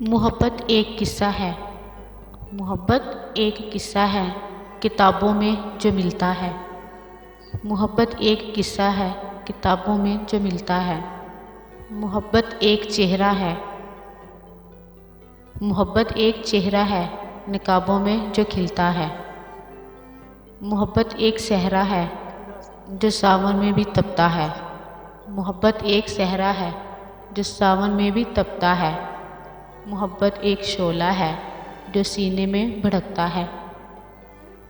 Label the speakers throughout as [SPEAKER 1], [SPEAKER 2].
[SPEAKER 1] محبت ایک قصہ ہے۔ محبت ایک قصہ ہے کتابوں میں جو ملتا ہے۔ محبت ایک قصہ ہے کتابوں میں جو ملتا ہے۔ محبت ایک چہرہ ہے۔ محبت ایک چہرہ ہے نقابوں میں جو کھلتا ہے۔ محبت ایک صحرا ہے جو ساون میں بھی تپتا ہے۔ محبت ایک صحرا ہے جو ساون میں بھی تپتا ہے۔ محبت ایک شعلہ ہے جو سینے میں بھڑکتا ہے۔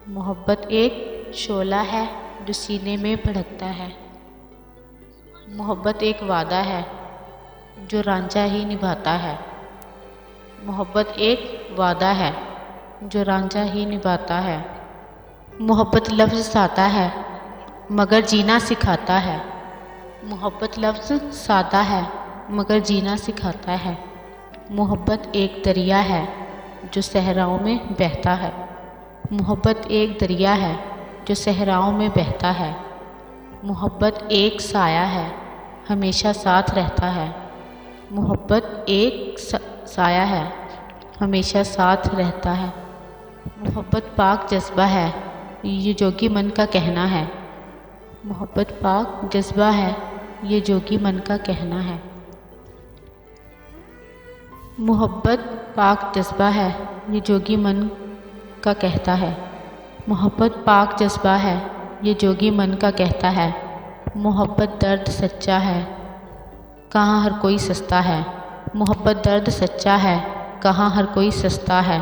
[SPEAKER 1] محبت ایک شعلہ ہے جو سینے میں بھڑکتا ہے۔ محبت ایک وعدہ ہے جو رانجھا ہی نبھاتا ہے۔ محبت ایک وعدہ ہے جو رانجھا ہی نبھاتا ہے۔ محبت لفظ سادہ ہے مگر جینا سکھاتا ہے۔ محبت لفظ سادہ ہے مگر جینا سکھاتا ہے۔ محبت ایک دریا ہے جو صحراؤں میں بہتا ہے۔ محبت ایک دریا ہے جو صحراؤں میں بہتا ہے۔ محبت ایک سایہ ہے ہمیشہ ساتھ رہتا ہے۔ محبت ایک سایہ ہے ہمیشہ ساتھ رہتا ہے۔ محبت پاک جذبہ ہے یہ جوگی من کا کہنا ہے۔ محبت پاک جذبہ ہے یہ جوگی من کا کہنا ہے۔ محبت پاک جذبہ ہے یہ جوگی من کا کہتا ہے۔ محبت پاک جذبہ ہے یہ جوگی من کا کہتا ہے۔ محبت درد سچا ہے کہاں ہر کوئی سستا ہے۔ محبت درد سچا ہے کہاں ہر کوئی سستا ہے۔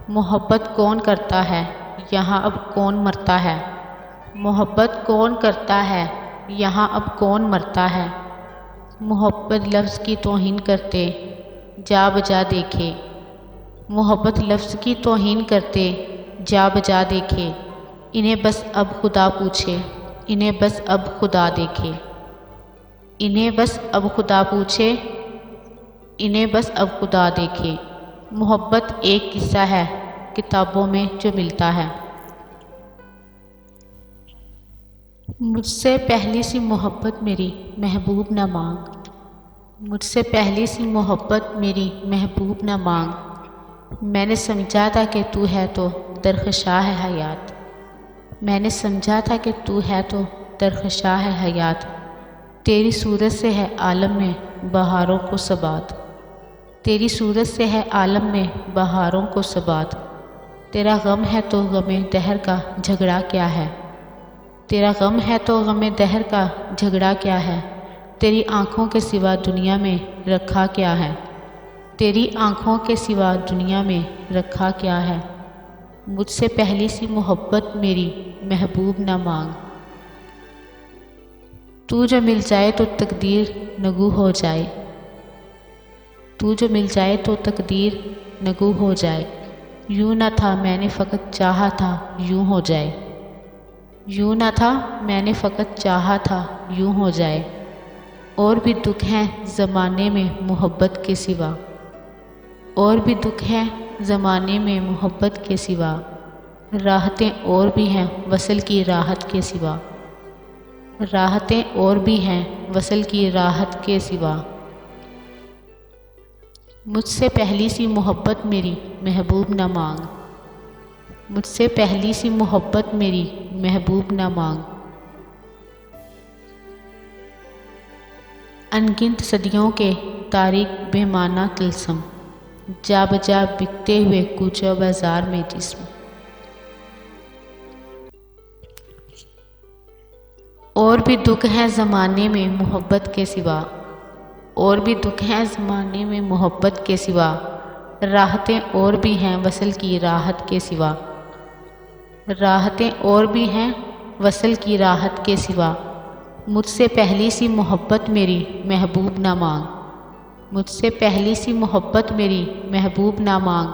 [SPEAKER 1] محبت کون کرتا ہے یہاں اب کون مرتا ہے۔ محبت کون کرتا ہے یہاں اب کون مرتا ہے۔ محبت لفظ کی توہین کرتے جا بجا دیکھے۔ محبت لفظ کی توہین کرتے جا بجا دیکھے۔ انہیں بس اب خدا پوچھے انہیں بس اب خدا دیکھے۔ انہیں بس اب خدا پوچھے انہیں بس اب خدا دیکھے۔ محبت ایک قصہ ہے کتابوں میں جو ملتا ہے۔ مجھ سے پہلی سی محبت میری محبوب نہ مانگ۔ مجھ سے پہلی سی محبت میری محبوب نہ مانگ۔ میں نے سمجھا تھا کہ تو ہے تو درخشاں ہے حیات۔ میں نے سمجھا تھا کہ تو ہے تو درخشاں ہے حیات۔ تیری صورت سے ہے عالم میں بہاروں کو ثبات۔ تیری صورت سے ہے عالم میں بہاروں کو ثبات۔ تیرا غم ہے تو غم دہر کا جھگڑا کیا ہے۔ تیرا غم ہے تو غم دہر کا جھگڑا کیا ہے۔ تیری آنکھوں کے سوا دنیا میں رکھا کیا ہے۔ تیری آنکھوں کے سوا دنیا میں رکھا کیا ہے۔ مجھ سے پہلی سی محبت میری محبوب نہ مانگ۔ تو جو مل جائے تو تقدیر نگو ہو جائے۔ تو جو مل جائے تو تقدیر نگو ہو جائے۔ یوں نہ تھا میں نے فقط چاہا تھا یوں ہو جائے۔ یوں نہ تھا میں نے فقط چاہا تھا یوں ہو جائے۔ اور بھی دکھ ہیں زمانے میں محبت کے سوا۔ اور بھی دکھ ہیں زمانے میں محبت کے سوا۔ راحتیں اور بھی ہیں وصل کی راحت کے سوا۔ راحتیں اور بھی ہیں وصل کی راحت کے سوا۔ مجھ سے پہلی سی محبت میری محبوب نہ مانگ۔ مجھ سے پہلی سی محبت میری محبوب نہ مانگ۔ ان گنت صدیوں کے تاریک بے معنی طلسم جا بجا بکتے ہوئے کوچہ بازار میں جسم۔ اور بھی دکھ ہیں زمانے میں محبت کے سوا۔ اور بھی دکھ ہیں زمانے میں محبت کے سوا۔ راحتیں اور بھی ہیں وصل کی راحت کے سوا۔ راحتیں اور بھی ہیں وصل کی راحت کے سوا۔ مجھ سے پہلی سی محبت میری محبوب نہ مانگ۔ مجھ سے پہلی سی محبت میری محبوب نہ مانگ۔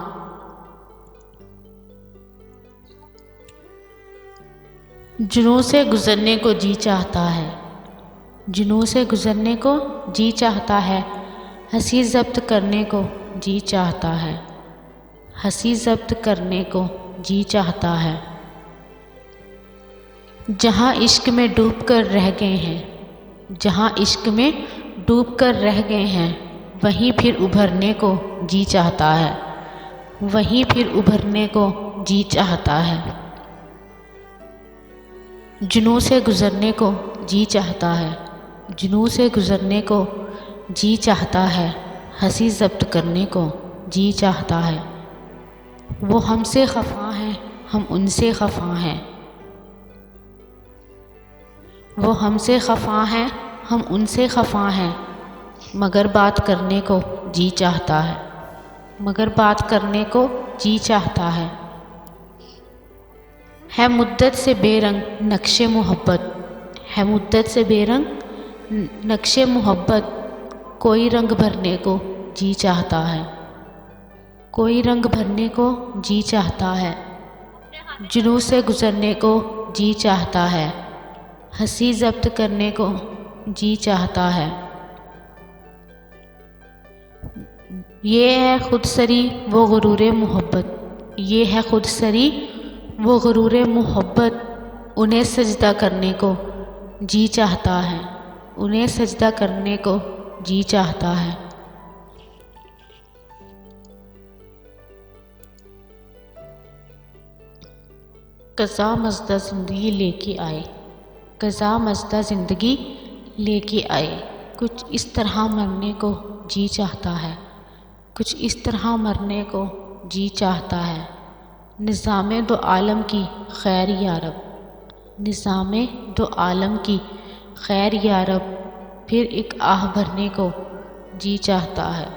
[SPEAKER 1] جنوں سے گزرنے کو جی چاہتا ہے۔ جنوں سے گزرنے کو جی چاہتا ہے۔ ہنسی ضبط کرنے کو جی چاہتا ہے۔ ہنسی ضبط کرنے کو جی چاہتا ہے۔ جہاں عشق میں ڈوب کر رہ گئے ہیں۔ جہاں عشق میں ڈوب کر رہ گئے ہیں وہیں پھر ابھرنے کو جی چاہتا ہے، وہیں پھر ابھرنے کو جی چاہتا ہے، جنوں سے گزرنے کو جی چاہتا ہے، جنوں سے گزرنے کو جی چاہتا ہے، ہنسی ضبط کرنے کو جی چاہتا ہے، وہ ہم سے خفا ہیں ہم ان سے خفا ہیں، وہ ہم سے خفا ہیں ہم ان سے خفا ہیں، مگر بات کرنے کو جی چاہتا ہے، مگر بات کرنے کو جی چاہتا ہے مدت سے بے رنگ نقش محبت، ہے مدت سے بے رنگ نقش محبت، کوئی رنگ بھرنے کو جی چاہتا ہے، کوئی رنگ بھرنے کو جی چاہتا ہے، جنوں سے گزرنے کو جی چاہتا ہے، ہنسی ضبط کرنے کو جی چاہتا ہے، یہ ہے خود سری وہ غرور محبت، یہ ہے خود سری وہ غرور محبت، انہیں سجدہ کرنے کو جی چاہتا ہے، انہیں سجدہ کرنے کو جی چاہتا ہے، قضا مزدہ زندگی لے کے آئے، قضا مزدہ زندگی لے کے آئے، کچھ اس طرح مرنے کو جی چاہتا ہے، کچھ اس طرح مرنے کو جی چاہتا ہے، نظام دو عالم کی خیر یا رب، نظام دو عالم کی خیر یا رب، پھر ایک آہ بھرنے کو جی چاہتا ہے،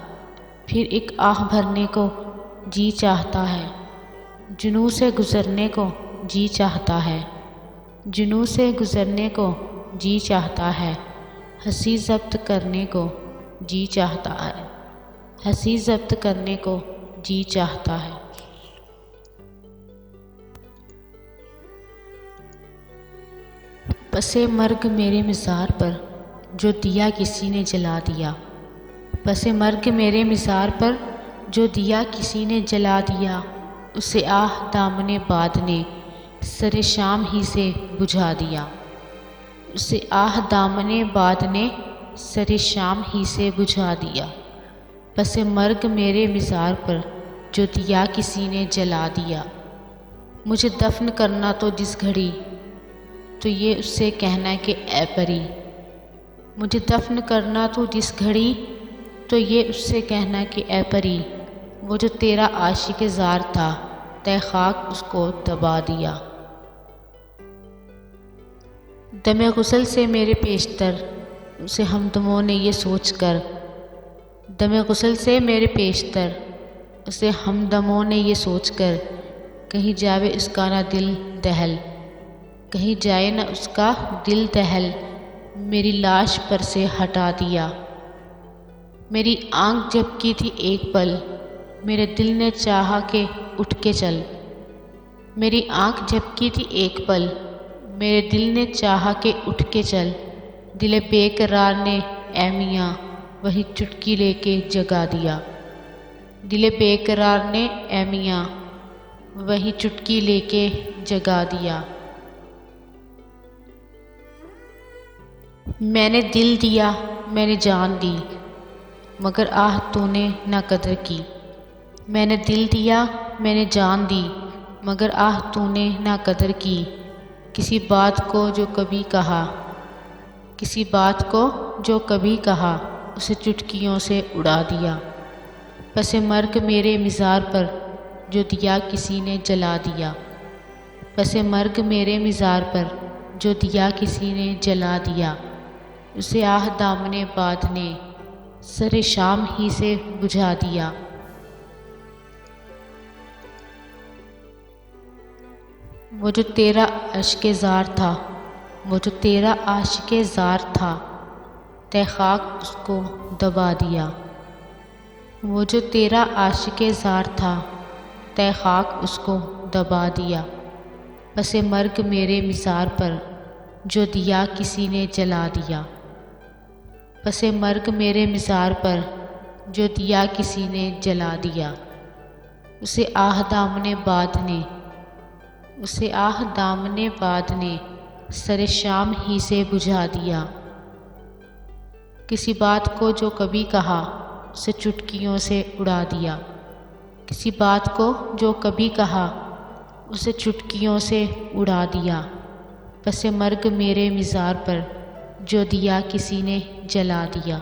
[SPEAKER 1] پھر ایک آہ بھرنے کو جی چاہتا ہے، جنوں سے گزرنے کو جی چاہتا ہے، جنوں سے گزرنے کو جی چاہتا ہے، ہنسی ضبط کرنے کو جی چاہتا ہے، ہنسی ضبط کرنے کو جی چاہتا ہے، پس مرگ میرے مزار پر جو دیا کسی نے جلا دیا، پس مرگ میرے مزار پر جو دیا کسی نے جلا دیا، اسے آہ دامن باد نے سر شام ہی سے بجھا دیا، اسے آہ دامن باد نے سر شام ہی سے بجھا دیا، پس مرگ میرے مزار پر جو دیا کسی نے جلا دیا، مجھے دفن کرنا تو جس گھڑی تو یہ اس سے کہنا کہ اے پری، مجھے دفن کرنا تو جس گھڑی تو یہ اس سے کہنا کہ اے پری، وہ جو تیرا عاشق زار تھا تے خاک اس کو دبا دیا، دم غسل سے میرے پیشتر اسے ہمدموں نے یہ سوچ کر، دم غسل سے میرے پیشتر اسے ہمدموں نے یہ سوچ کر، کہیں جاوے اس کا نہ دل دہل، کہیں جائے نہ اس کا دل دہل، میری لاش پر سے ہٹا دیا، میری آنکھ جھپکی تھی ایک پل، میرے دل نے چاہا کہ اٹھ کے چل، میری آنکھ جھپکی تھی ایک پل، میرے دل نے چاہا کہ اٹھ کے چل، دل بے قرار نے اے میاں وہی چٹکی لے کے جگا دیا، دل بے قرار نے اے میاں وہی چٹکی لے کے جگا دیا، میں نے دل دیا میں نے جان دی، مگر آہ تو نے نہ قدر کی، میں نے دل دیا میں نے جان دی، مگر آہ تو نے نہ قدر کی، کسی بات کو جو کبھی کہا، کسی بات کو جو کبھی کہا، اسے چٹکیوں سے اڑا دیا، پس مرگ میرے مزار پر جو دیا کسی نے جلا دیا، پس مرگ میرے مزار پر جو دیا کسی نے جلا دیا، اسے آہ دامن باد نے سر شام ہی سے بجھا دیا، وہ جو تیرا عشق زار تھا، وہ جو تیرا عاشق زار تھا تے خاک اس کو دبا دیا، وہ جو تیرا عاشق زار تھا تے خاک اس کو دبا دیا، پس مرگ میرے مزار پر جو دیا کسی نے جلا دیا، پس مرگ میرے مزار پر جو دیا کسی نے جلا دیا، اسے آہ دامن باد نے، اسے آہ دامن باد نے سر شام ہی سے بجھا دیا، کسی بات کو جو کبھی کہا، اسے چٹکیوں سے اڑا دیا۔ کسی بات کو جو کبھی کہا اسے چٹکیوں سے اڑا دیا۔ پس مرگ میرے مزار پر جو دیا کسی نے جلا دیا۔